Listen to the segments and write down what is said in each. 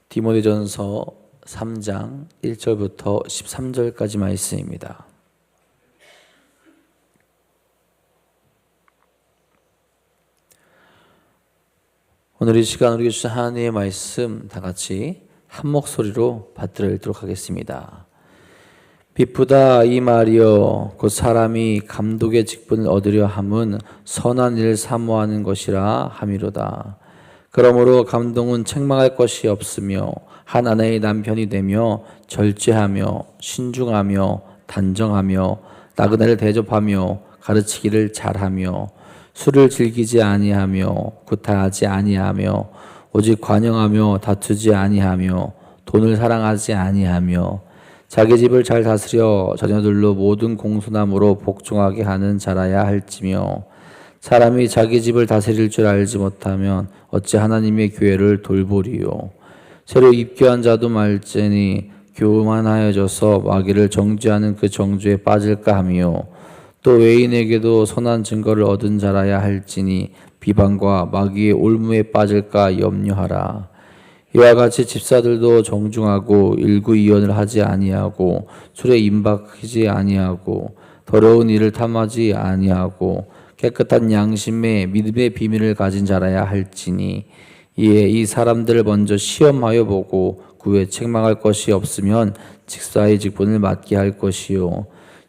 디모데전서 3장 1절부터 13절까지 말씀입니다. 오늘 이 시간 우리에게 주신 하나님의 말씀 다 같이 한 목소리로 받들어 읽도록 하겠습니다. 비프다 이 말이여 곧 사람이 감독의 직분을 얻으려 함은 선한 일을 사모하는 것이라 함이로다. 그러므로 감독은 책망할 것이 없으며 한 아내의 남편이 되며 절제하며 신중하며 단정하며 나그네를 대접하며 가르치기를 잘하며 술을 즐기지 아니하며 구타하지 아니하며 오직 관용하며 다투지 아니하며 돈을 사랑하지 아니하며 자기 집을 잘 다스려 자녀들로 모든 공손함으로 복종하게 하는 자라야 할지며 사람이 자기 집을 다스릴 줄 알지 못하면 어찌 하나님의 교회를 돌보리요. 새로 입교한 자도 말지니 교만하여져서 마귀를 정죄하는 그 정죄에 빠질까 하며 또 외인에게도 선한 증거를 얻은 자라야 할지니 비방과 마귀의 올무에 빠질까 염려하라. 이와 같이 집사들도 정중하고 일구이연을 하지 아니하고 술에 임박하지 아니하고 더러운 일을 탐하지 아니하고 깨끗한 양심에 믿음의 비밀을 가진 자라야 할지니 이에 이 사람들을 먼저 시험하여 보고 그 후에 책망할 것이 없으면 직사의 직분을 맡게 할 것이요.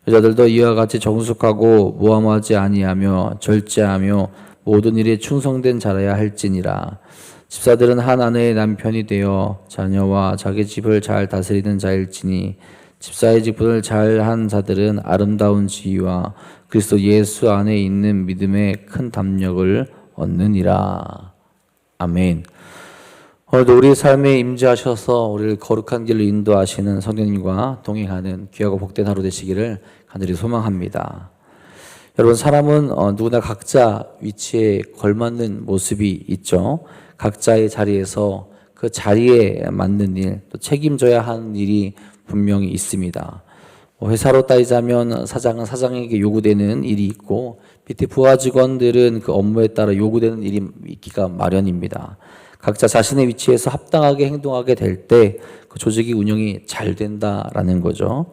여자들도 이와 같이 정숙하고 모함하지 아니하며 절제하며 모든 일에 충성된 자라야 할지니라. 집사들은 한 아내의 남편이 되어 자녀와 자기 집을 잘 다스리는 자일지니 집사의 직분을 잘한 자들은 아름다운 지위와 그리스도 예수 안에 있는 믿음의 큰 담력을 얻느니라. 아멘. 오늘도 우리 삶에 임재하셔서 우리를 거룩한 길로 인도하시는 성령님과 동행하는 귀하고 복된 하루 되시기를 간절히 소망합니다. 여러분, 사람은 누구나 각자 위치에 걸맞는 모습이 있죠. 각자의 자리에서 그 자리에 맞는 일, 또 책임져야 하는 일이 분명히 있습니다. 회사로 따지자면 사장은 사장에게 요구되는 일이 있고 밑에 부하 직원들은 그 업무에 따라 요구되는 일이 있기가 마련입니다. 각자 자신의 위치에서 합당하게 행동하게 될 때 그 조직이 운영이 잘 된다라는 거죠.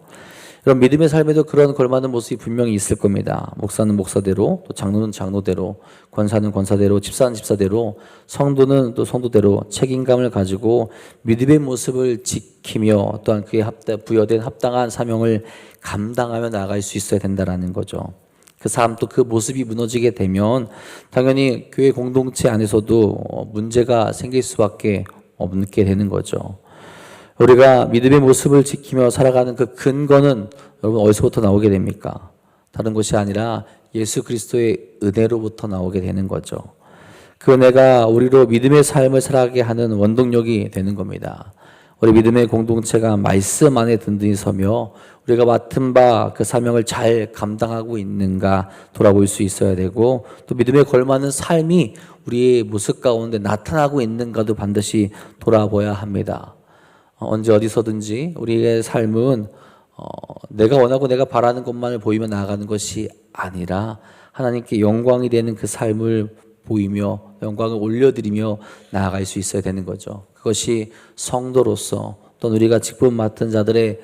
그럼 믿음의 삶에도 그런 걸맞는 모습이 분명히 있을 겁니다. 목사는 목사대로, 또 장로는 장로대로, 권사는 권사대로, 집사는 집사대로, 성도는 또 성도대로 책임감을 가지고 믿음의 모습을 지키며 또한 그에 부여된 합당한 사명을 감당하며 나아갈 수 있어야 된다라는 거죠. 그 삶 또 그 모습이 무너지게 되면 당연히 교회 공동체 안에서도 문제가 생길 수밖에 없게 되는 거죠. 우리가 믿음의 모습을 지키며 살아가는 그 근거는 여러분 어디서부터 나오게 됩니까? 다른 것이 아니라 예수 그리스도의 은혜로부터 나오게 되는 거죠. 그 은혜가 우리로 믿음의 삶을 살아가게 하는 원동력이 되는 겁니다. 우리 믿음의 공동체가 말씀 안에 든든히 서며 우리가 맡은 바 그 사명을 잘 감당하고 있는가 돌아볼 수 있어야 되고, 또 믿음에 걸맞는 삶이 우리의 모습 가운데 나타나고 있는가도 반드시 돌아봐야 합니다. 언제 어디서든지 우리의 삶은 내가 원하고 내가 바라는 것만을 보이며 나아가는 것이 아니라 하나님께 영광이 되는 그 삶을 보이며 영광을 올려드리며 나아갈 수 있어야 되는 거죠. 그것이 성도로서 또 우리가 직분 맡은 자들의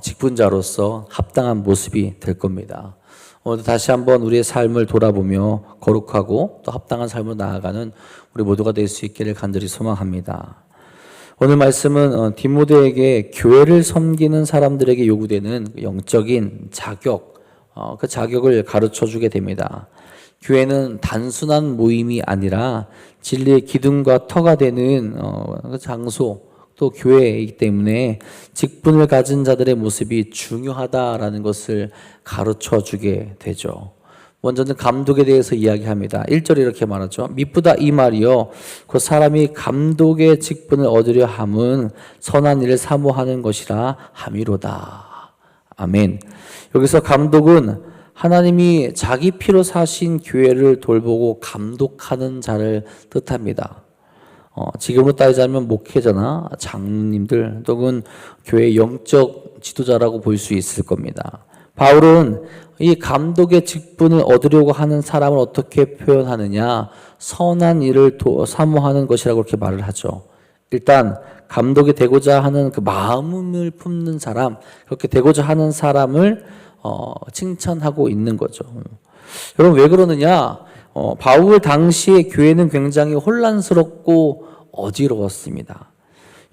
직분자로서 합당한 모습이 될 겁니다. 오늘도 다시 한번 우리의 삶을 돌아보며 거룩하고 또 합당한 삶으로 나아가는 우리 모두가 될 수 있기를 간절히 소망합니다. 오늘 말씀은 디모데에게 교회를 섬기는 사람들에게 요구되는 영적인 자격, 그 자격을 가르쳐 주게 됩니다. 교회는 단순한 모임이 아니라 진리의 기둥과 터가 되는 그 장소, 또 교회이기 때문에 직분을 가진 자들의 모습이 중요하다라는 것을 가르쳐 주게 되죠. 먼저는 감독에 대해서 이야기합니다. 1절에 이렇게 말하죠. 미쁘다 이 말이요 그 사람이 감독의 직분을 얻으려 함은 선한 일을 사모하는 것이라 함이로다. 아멘. 여기서 감독은 하나님이 자기 피로 사신 교회를 돌보고 감독하는 자를 뜻합니다. 지금으로 따지자면 목회자나 장로님들 또는 교회의 영적 지도자라고 볼 수 있을 겁니다. 바울은 이 감독의 직분을 얻으려고 하는 사람을 어떻게 표현하느냐? 선한 일을 사모하는 것이라고 그렇게 말을 하죠. 일단 감독이 되고자 하는 그 마음을 품는 사람, 그렇게 되고자 하는 사람을 칭찬하고 있는 거죠. 여러분 왜 그러느냐? 바울 당시의 교회는 굉장히 혼란스럽고 어지러웠습니다.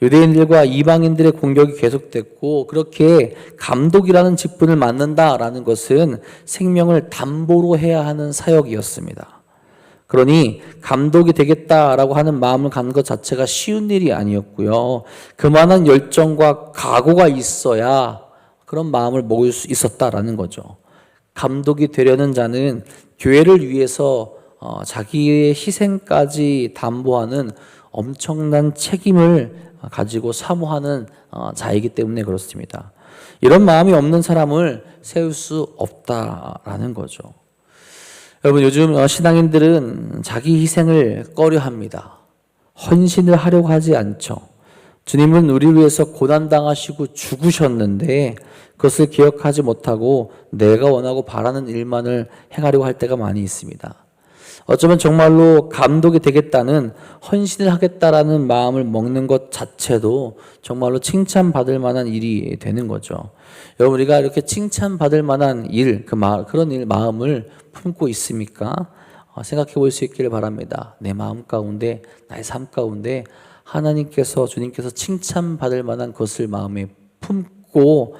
유대인들과 이방인들의 공격이 계속됐고 그렇게 감독이라는 직분을 맡는다라는 것은 생명을 담보로 해야 하는 사역이었습니다. 그러니 감독이 되겠다라고 하는 마음을 갖는 것 자체가 쉬운 일이 아니었고요. 그만한 열정과 각오가 있어야 그런 마음을 먹을 수 있었다라는 거죠. 감독이 되려는 자는 교회를 위해서 자기의 희생까지 담보하는 엄청난 책임을 가지고 사모하는 자이기 때문에 그렇습니다. 이런 마음이 없는 사람을 세울 수 없다라는 거죠. 여러분 요즘 신앙인들은 자기 희생을 꺼려합니다. 헌신을 하려고 하지 않죠. 주님은 우리를 위해서 고난당하시고 죽으셨는데 그것을 기억하지 못하고 내가 원하고 바라는 일만을 행하려고 할 때가 많이 있습니다. 어쩌면 정말로 감독이 되겠다는 헌신을 하겠다라는 마음을 먹는 것 자체도 정말로 칭찬받을 만한 일이 되는 거죠. 여러분 우리가 이렇게 칭찬받을 만한 일, 그런 일 마음을 품고 있습니까? 생각해 볼 수 있기를 바랍니다. 내 마음 가운데, 나의 삶 가운데 하나님께서, 주님께서 칭찬받을 만한 것을 마음에 품고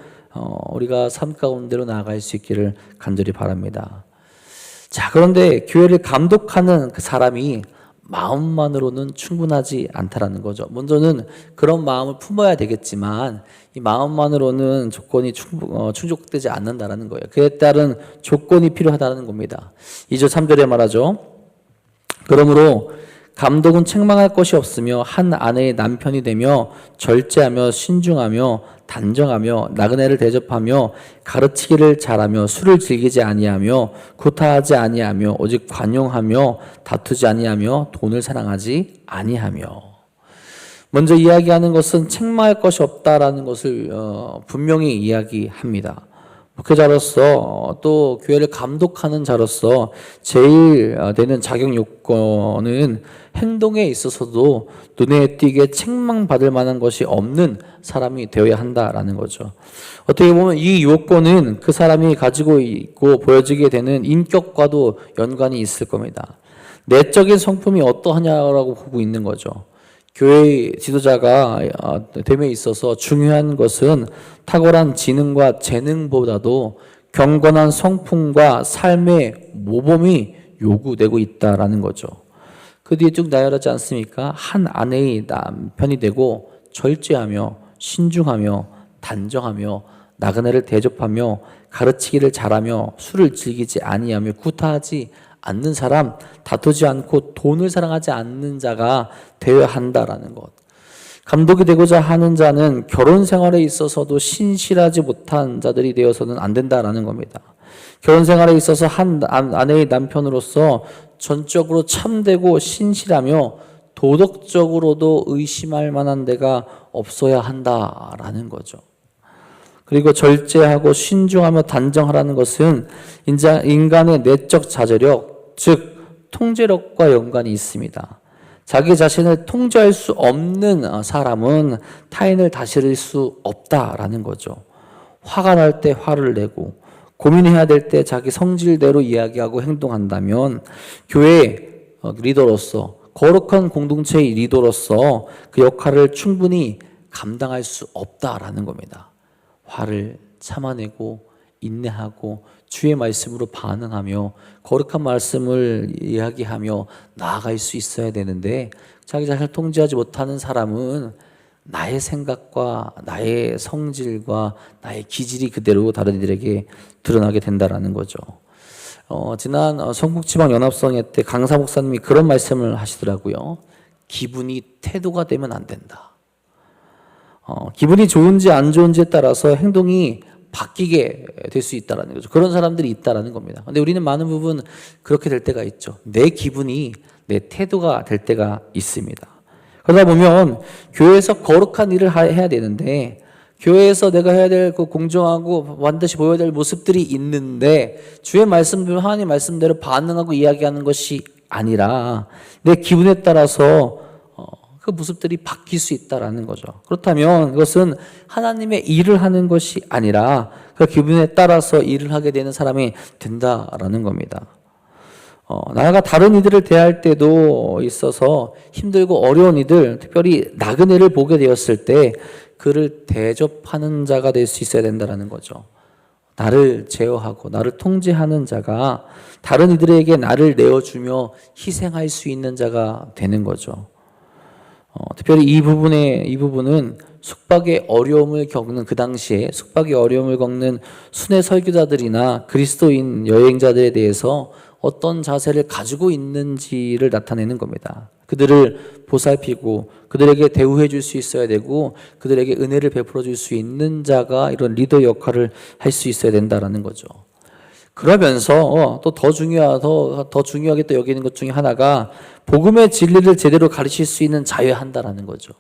우리가 삶 가운데로 나아갈 수 있기를 간절히 바랍니다. 자, 그런데 교회를 감독하는 그 사람이 마음만으로는 충분하지 않다라는 거죠. 먼저는 그런 마음을 품어야 되겠지만 이 마음만으로는 조건이 충족되지 않는다라는 거예요. 그에 따른 조건이 필요하다는 겁니다. 2절 3절에 말하죠. 그러므로 감독은 책망할 것이 없으며 한 아내의 남편이 되며 절제하며 신중하며 단정하며 나그네를 대접하며 가르치기를 잘하며 술을 즐기지 아니하며 구타하지 아니하며 오직 관용하며 다투지 아니하며 돈을 사랑하지 아니하며. 먼저 이야기하는 것은 책망할 것이 없다라는 것을 분명히 이야기합니다. 목회자로서 또 교회를 감독하는 자로서 제일 되는 자격 요건은 행동에 있어서도 눈에 띄게 책망받을 만한 것이 없는 사람이 되어야 한다라는 거죠. 어떻게 보면 이 요건은 그 사람이 가지고 있고 보여지게 되는 인격과도 연관이 있을 겁니다. 내적인 성품이 어떠하냐라고 보고 있는 거죠. 교회 지도자가 됨에 있어서 중요한 것은 탁월한 지능과 재능보다도 경건한 성품과 삶의 모범이 요구되고 있다라는 거죠. 그 뒤에 쭉 나열하지 않습니까? 한 아내의 남편이 되고 절제하며 신중하며 단정하며 나그네를 대접하며 가르치기를 잘하며 술을 즐기지 아니하며 구타하지 않는 사람, 다투지 않고 돈을 사랑하지 않는 자가 되어야 한다라는 것. 감독이 되고자 하는 자는 결혼 생활에 있어서도 신실하지 못한 자들이 되어서는 안 된다라는 겁니다. 결혼 생활에 있어서 한 아내의 남편으로서 전적으로 참되고 신실하며 도덕적으로도 의심할 만한 데가 없어야 한다라는 거죠. 그리고 절제하고 신중하며 단정하라는 것은 인간의 내적 자제력, 즉 통제력과 연관이 있습니다. 자기 자신을 통제할 수 없는 사람은 타인을 다스릴 수 없다라는 거죠. 화가 날 때 화를 내고 고민해야 될 때 자기 성질대로 이야기하고 행동한다면 교회 리더로서, 거룩한 공동체의 리더로서 그 역할을 충분히 감당할 수 없다라는 겁니다. 화를 참아내고 인내하고 주의 말씀으로 반응하며 거룩한 말씀을 이야기하며 나아갈 수 있어야 되는데 자기 자신을 통제하지 못하는 사람은 나의 생각과 나의 성질과 나의 기질이 그대로 다른 이들에게 드러나게 된다라는 거죠. 지난 성북지방연합성회 때 강사 목사님이 그런 말씀을 하시더라고요. 기분이 태도가 되면 안 된다. 기분이 좋은지 안 좋은지에 따라서 행동이 바뀌게 될 수 있다라는 거죠. 그런 사람들이 있다라는 겁니다. 근데 우리는 많은 부분 그렇게 될 때가 있죠. 내 기분이 내 태도가 될 때가 있습니다. 그러다 보면 교회에서 거룩한 일을 해야 되는데 교회에서 내가 해야 될 그 공정하고 반드시 보여야 될 모습들이 있는데 주의 말씀대로 하나님 말씀대로 반응하고 이야기하는 것이 아니라 내 기분에 따라서 그 모습들이 바뀔 수 있다라는 거죠. 그렇다면 그것은 하나님의 일을 하는 것이 아니라 그 기분에 따라서 일을 하게 되는 사람이 된다라는 겁니다. 나아가 다른 이들을 대할 때도 있어서 힘들고 어려운 이들, 특별히 나그네를 보게 되었을 때 그를 대접하는 자가 될 수 있어야 된다는 거죠. 나를 제어하고 나를 통제하는 자가 다른 이들에게 나를 내어주며 희생할 수 있는 자가 되는 거죠. 특별히 이 부분은 숙박의 어려움을 겪는 그 당시에 숙박의 어려움을 겪는 순회 설교자들이나 그리스도인 여행자들에 대해서 어떤 자세를 가지고 있는지를 나타내는 겁니다. 그들을 보살피고 그들에게 대우해 줄 수 있어야 되고 그들에게 은혜를 베풀어 줄 수 있는 자가 이런 리더 역할을 할 수 있어야 된다라는 거죠. 그러면서 또 더 중요하게 또 여기는 것 중에 하나가 복음의 진리를 제대로 가르칠 수 있는 자여야 한다라는 거죠.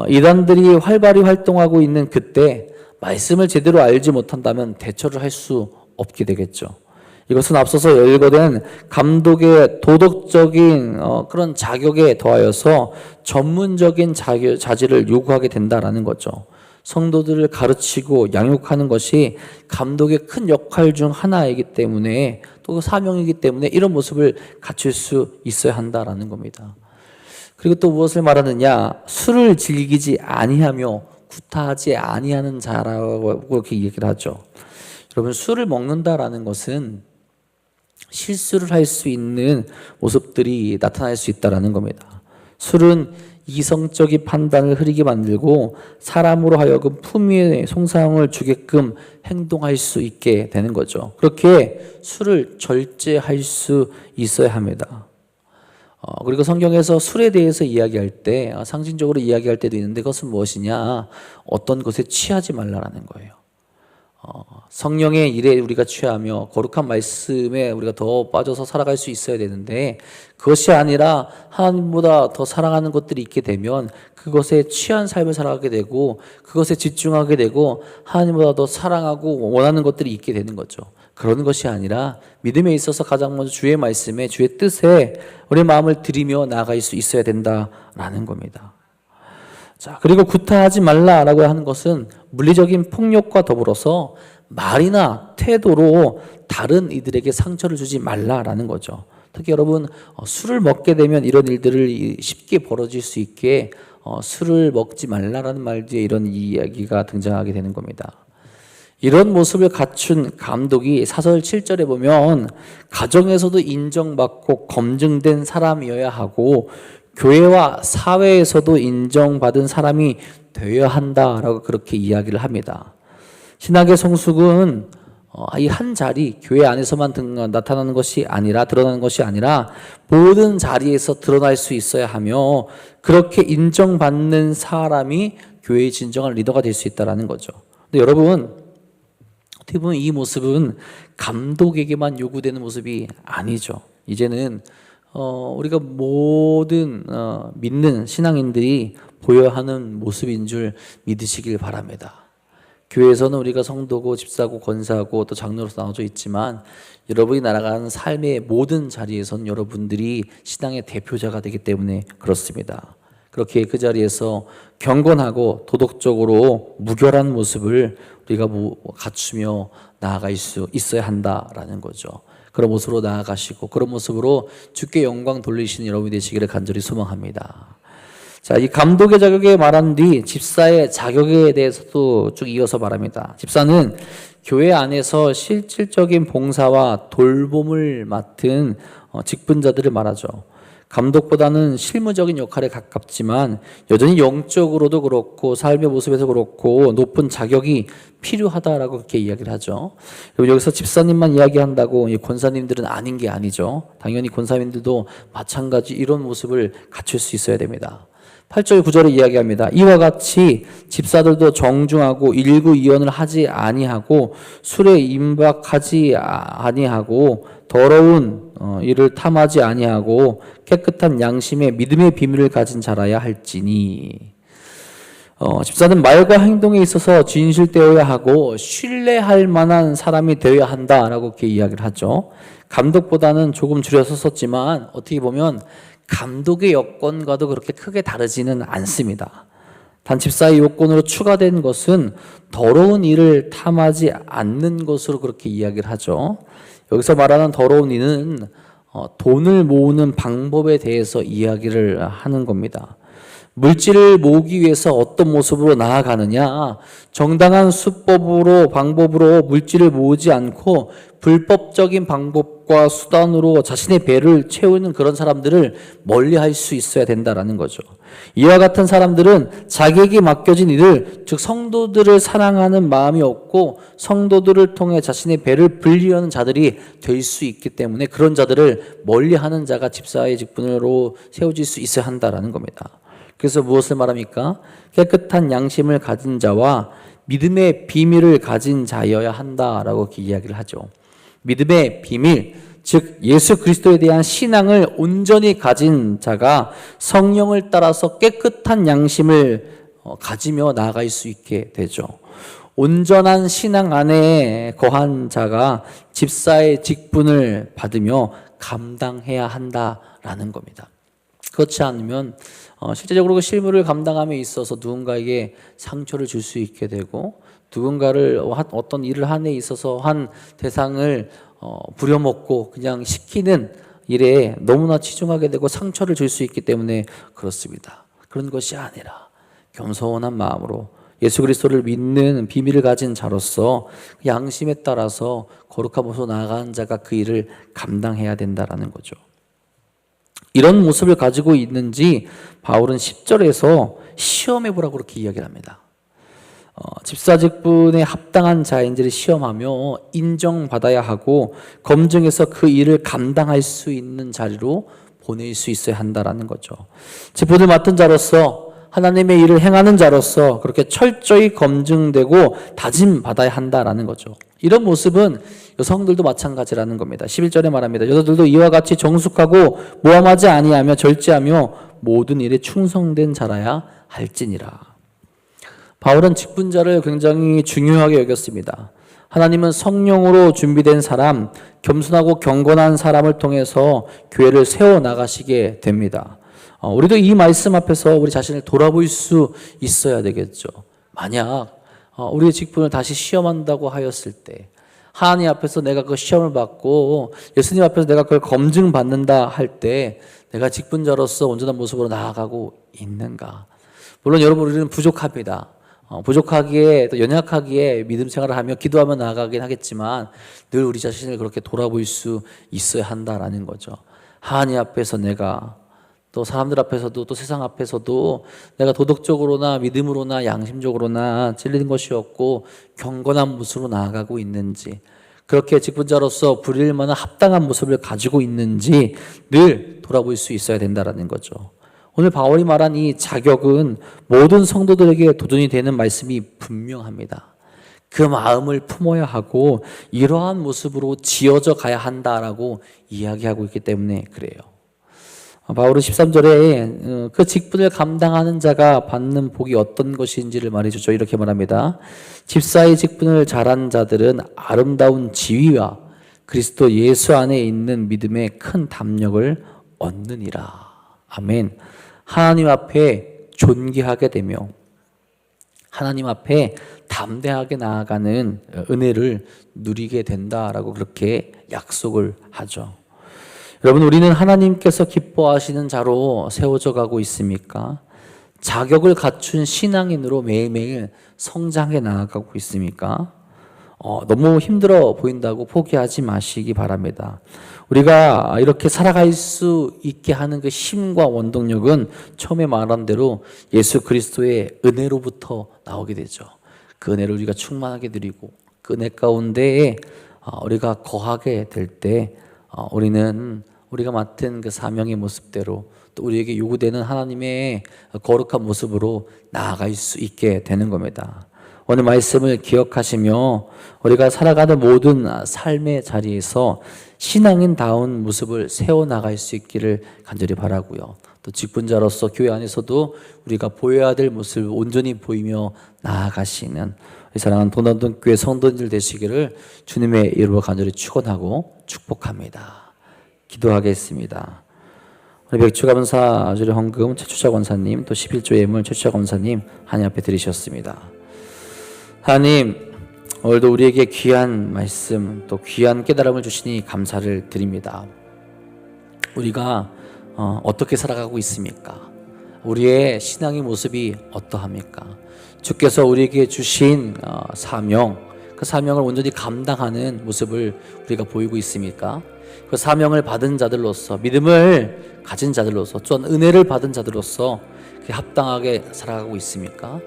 이단들이 활발히 활동하고 있는 그때 말씀을 제대로 알지 못한다면 대처를 할 수 없게 되겠죠. 이것은 앞서서 열거된 감독의 도덕적인 그런 자격에 더하여서 전문적인 자질을 요구하게 된다라는 거죠. 성도들을 가르치고 양육하는 것이 감독의 큰 역할 중 하나이기 때문에 또 사명이기 때문에 이런 모습을 갖출 수 있어야 한다라는 겁니다. 그리고 또 무엇을 말하느냐? 술을 즐기지 아니하며 구타하지 아니하는 자라고 그렇게 얘기를 하죠. 여러분, 술을 먹는다라는 것은 실수를 할 수 있는 모습들이 나타날 수 있다라는 겁니다. 술은 이성적인 판단을 흐리게 만들고 사람으로 하여금 품위의 손상을 주게끔 행동할 수 있게 되는 거죠. 그렇게 술을 절제할 수 있어야 합니다. 그리고 성경에서 술에 대해서 이야기할 때 상징적으로 이야기할 때도 있는데 그것은 무엇이냐? 어떤 것에 취하지 말라라는 거예요. 성령의 일에 우리가 취하며 거룩한 말씀에 우리가 더 빠져서 살아갈 수 있어야 되는데 그것이 아니라 하나님보다 더 사랑하는 것들이 있게 되면 그것에 취한 삶을 살아가게 되고 그것에 집중하게 되고 하나님보다 더 사랑하고 원하는 것들이 있게 되는 거죠. 그런 것이 아니라 믿음에 있어서 가장 먼저 주의 말씀에 주의 뜻에 우리의 마음을 들이며 나아갈 수 있어야 된다라는 겁니다. 자, 그리고 구타하지 말라라고 하는 것은 물리적인 폭력과 더불어서 말이나 태도로 다른 이들에게 상처를 주지 말라라는 거죠. 특히 여러분, 술을 먹게 되면 이런 일들을 쉽게 벌어질 수 있게 술을 먹지 말라라는 말 뒤에 이런 이야기가 등장하게 되는 겁니다. 이런 모습을 갖춘 감독이 사설 7절에 보면 가정에서도 인정받고 검증된 사람이어야 하고 교회와 사회에서도 인정받은 사람이 되어야 한다라고 그렇게 이야기를 합니다. 신학의 성숙은 이 한 자리, 교회 안에서만 나타나는 것이 아니라 드러나는 것이 아니라 모든 자리에서 드러날 수 있어야 하며 그렇게 인정받는 사람이 교회의 진정한 리더가 될 수 있다는 거죠. 근데 여러분, 어떻게 보면 이 모습은 감독에게만 요구되는 모습이 아니죠. 이제는 우리가 모든 믿는 신앙인들이 보여야 하는 모습인 줄 믿으시길 바랍니다. 교회에서는 우리가 성도고 집사고 권사고 또 장로로서 나눠져 있지만 여러분이 날아가는 삶의 모든 자리에서는 여러분들이 신앙의 대표자가 되기 때문에 그렇습니다. 그렇게 그 자리에서 경건하고 도덕적으로 무결한 모습을 우리가 갖추며 나아갈 수 있어야 한다라는 거죠. 그런 모습으로 나아가시고 그런 모습으로 주께 영광 돌리시는 여러분이 되시기를 간절히 소망합니다. 자, 이 감독의 자격에 말한 뒤 집사의 자격에 대해서도 쭉 이어서 말합니다. 집사는 교회 안에서 실질적인 봉사와 돌봄을 맡은 직분자들을 말하죠. 감독보다는 실무적인 역할에 가깝지만 여전히 영적으로도 그렇고 삶의 모습에서 그렇고 높은 자격이 필요하다라고 그렇게 이야기를 하죠. 여기서 집사님만 이야기한다고 권사님들은 아닌 게 아니죠. 당연히 권사님들도 마찬가지 이런 모습을 갖출 수 있어야 됩니다. 8절 9절에 이야기합니다. 이와 같이 집사들도 정중하고 일구이연을 하지 아니하고 술에 임박하지 아니하고 더러운 일을 탐하지 아니하고 깨끗한 양심의 믿음의 비밀을 가진 자라야 할지니. 집사는 말과 행동에 있어서 진실되어야 하고 신뢰할 만한 사람이 되어야 한다라고 이렇게 이야기를 하죠. 감독보다는 조금 줄여서 썼지만 어떻게 보면 감독의 여건과도 그렇게 크게 다르지는 않습니다. 단 집사의 요건으로 추가된 것은 더러운 일을 탐하지 않는 것으로 그렇게 이야기를 하죠. 여기서 말하는 더러운 일은 돈을 모으는 방법에 대해서 이야기를 하는 겁니다. 물질을 모으기 위해서 어떤 모습으로 나아가느냐? 정당한 수법으로, 방법으로 물질을 모으지 않고 불법적인 방법과 수단으로 자신의 배를 채우는 그런 사람들을 멀리 할 수 있어야 된다라는 거죠. 이와 같은 사람들은 자기에게 맡겨진 일을, 즉 성도들을 사랑하는 마음이 없고 성도들을 통해 자신의 배를 불리려는 자들이 될 수 있기 때문에 그런 자들을 멀리하는 자가 집사의 직분으로 세워질 수 있어야 한다라는 겁니다. 그래서 무엇을 말합니까? 깨끗한 양심을 가진 자와 믿음의 비밀을 가진 자여야 한다라고 이야기를 하죠. 믿음의 비밀, 즉 예수 그리스도에 대한 신앙을 온전히 가진 자가 성령을 따라서 깨끗한 양심을 가지며 나아갈 수 있게 되죠. 온전한 신앙 안에 거한 자가 집사의 직분을 받으며 감당해야 한다라는 겁니다. 그렇지 않으면 실제적으로 그 실무를 감당함에 있어서 누군가에게 상처를 줄 수 있게 되고 누군가를 어떤 일을 한 데 있어서 한 대상을 부려먹고 그냥 시키는 일에 너무나 치중하게 되고 상처를 줄 수 있기 때문에 그렇습니다. 그런 것이 아니라 겸손한 마음으로 예수 그리스도를 믿는 비밀을 가진 자로서 양심에 따라서 거룩한 모습으로 나아가는 자가 그 일을 감당해야 된다라는 거죠. 이런 모습을 가지고 있는지 바울은 10절에서 시험해보라고 그렇게 이야기를 합니다. 집사 직분에 합당한 자인지를 시험하며 인정받아야 하고 검증해서 그 일을 감당할 수 있는 자리로 보낼 수 있어야 한다라는 거죠. 직분을 맡은 자로서 하나님의 일을 행하는 자로서 그렇게 철저히 검증되고 다짐받아야 한다라는 거죠. 이런 모습은 여성들도 마찬가지라는 겁니다. 11절에 말합니다. 여자들도 이와 같이 정숙하고 모함하지 아니하며 절제하며 모든 일에 충성된 자라야 할지니라. 바울은 직분자를 굉장히 중요하게 여겼습니다. 하나님은 성령으로 준비된 사람, 겸손하고 경건한 사람을 통해서 교회를 세워나가시게 됩니다. 우리도 이 말씀 앞에서 우리 자신을 돌아볼 수 있어야 되겠죠. 만약 우리의 직분을 다시 시험한다고 하였을 때 하나님 앞에서 내가 그 시험을 받고 예수님 앞에서 내가 그걸 검증받는다 할 때 내가 직분자로서 온전한 모습으로 나아가고 있는가? 물론 여러분 우리는 부족합니다. 부족하기에 또 연약하기에 믿음 생활을 하며 기도하며 나아가긴 하겠지만 늘 우리 자신을 그렇게 돌아볼 수 있어야 한다라는 거죠. 하나님 앞에서 내가 또 사람들 앞에서도 또 세상 앞에서도 내가 도덕적으로나 믿음으로나 양심적으로나 찔리는 것이 없고 경건한 모습으로 나아가고 있는지 그렇게 직분자로서 부릴 만한 합당한 모습을 가지고 있는지 늘 돌아볼 수 있어야 된다라는 거죠. 오늘 바울이 말한 이 자격은 모든 성도들에게 도전이 되는 말씀이 분명합니다. 그 마음을 품어야 하고 이러한 모습으로 지어져 가야 한다라고 이야기하고 있기 때문에 그래요. 바울은 13절에 그 직분을 감당하는 자가 받는 복이 어떤 것인지를 말해주죠. 이렇게 말합니다. 집사의 직분을 잘한 자들은 아름다운 지위와 그리스도 예수 안에 있는 믿음의 큰 담력을 얻느니라. 아멘. 하나님 앞에 존귀하게 되며 하나님 앞에 담대하게 나아가는 은혜를 누리게 된다라고 그렇게 약속을 하죠. 여러분, 우리는 하나님께서 기뻐하시는 자로 세워져 가고 있습니까? 자격을 갖춘 신앙인으로 매일매일 성장해 나아가고 있습니까? 너무 힘들어 보인다고 포기하지 마시기 바랍니다. 우리가 이렇게 살아갈 수 있게 하는 그 힘과 원동력은 처음에 말한 대로 예수 그리스도의 은혜로부터 나오게 되죠. 그 은혜를 우리가 충만하게 누리고 그 은혜 가운데에 우리가 거하게 될 때 우리는 우리가 맡은 그 사명의 모습대로 또 우리에게 요구되는 하나님의 거룩한 모습으로 나아갈 수 있게 되는 겁니다. 오늘 말씀을 기억하시며 우리가 살아가는 모든 삶의 자리에서 신앙인다운 모습을 세워나갈 수 있기를 간절히 바라고요. 또 직분자로서 교회 안에서도 우리가 보여야 될 모습을 온전히 보이며 나아가시는 사랑하는 도남동교회 성도들 되시기를 주님의 이름으로 간절히 축원하고 축복합니다. 기도하겠습니다. 우리 백주감사 주일 헌금 최추자 권사님, 또 11조 예물 최추자 권사님 하나님 앞에 드리셨습니다. 하나님, 오늘도 우리에게 귀한 말씀, 또 귀한 깨달음을 주시니 감사를 드립니다. 우리가 어떻게 살아가고 있습니까? 우리의 신앙의 모습이 어떠합니까? 주께서 우리에게 주신 사명, 그 사명을 온전히 감당하는 모습을 우리가 보이고 있습니까? 그 사명을 받은 자들로서, 믿음을 가진 자들로서, 또한 은혜를 받은 자들로서 합당하게 살아가고 있습니까?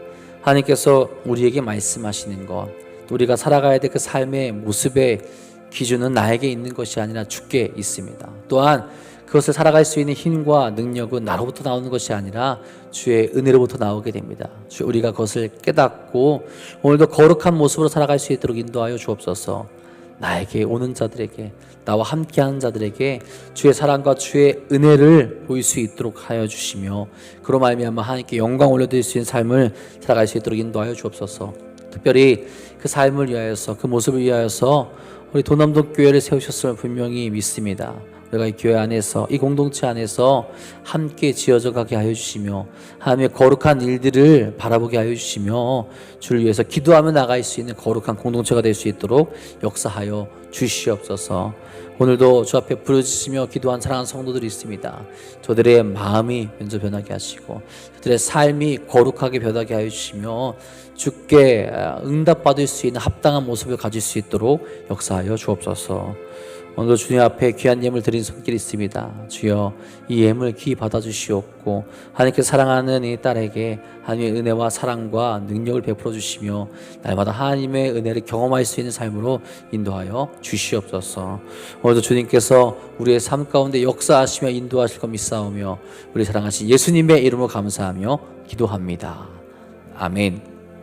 하나님께서 우리에게 말씀하시는 것, 우리가 살아가야 될 그 삶의 모습의 기준은 나에게 있는 것이 아니라 주께 있습니다. 또한 그것을 살아갈 수 있는 힘과 능력은 나로부터 나오는 것이 아니라 주의 은혜로부터 나오게 됩니다. 우리가 그것을 깨닫고 오늘도 거룩한 모습으로 살아갈 수 있도록 인도하여 주옵소서. 나에게 오는 자들에게, 나와 함께하는 자들에게 주의 사랑과 주의 은혜를 보일 수 있도록 하여 주시며, 그로 말미암아 하나님께 영광 올려드릴 수 있는 삶을 살아갈 수 있도록 인도하여 주옵소서. 특별히 그 삶을 위하여서, 그 모습을 위하여서 우리 도남동 교회를 세우셨음을 분명히 믿습니다. 우리가 이 교회 안에서, 이 공동체 안에서 함께 지어져 가게 하여 주시며, 하나님의 거룩한 일들을 바라보게 하여 주시며, 주를 위해서 기도하며 나갈 수 있는 거룩한 공동체가 될 수 있도록 역사하여 주시옵소서. 오늘도 주 앞에 부르짖으며 기도한 사랑하는 성도들이 있습니다. 저들의 마음이 먼저 변하게 하시고, 저들의 삶이 거룩하게 변하게 하여 주시며, 주께 응답받을 수 있는 합당한 모습을 가질 수 있도록 역사하여 주옵소서. 오늘도 주님 앞에 귀한 예물 드린 손길이 있습니다. 주여, 이 예물 귀히 받아주시옵고, 하나님께 사랑하는 이 딸에게 하나님의 은혜와 사랑과 능력을 베풀어 주시며, 날마다 하나님의 은혜를 경험할 수 있는 삶으로 인도하여 주시옵소서. 오늘도 주님께서 우리의 삶 가운데 역사하시며 인도하실 것 믿사오며, 우리 사랑하신 예수님의 이름으로 감사하며 기도합니다. 아멘.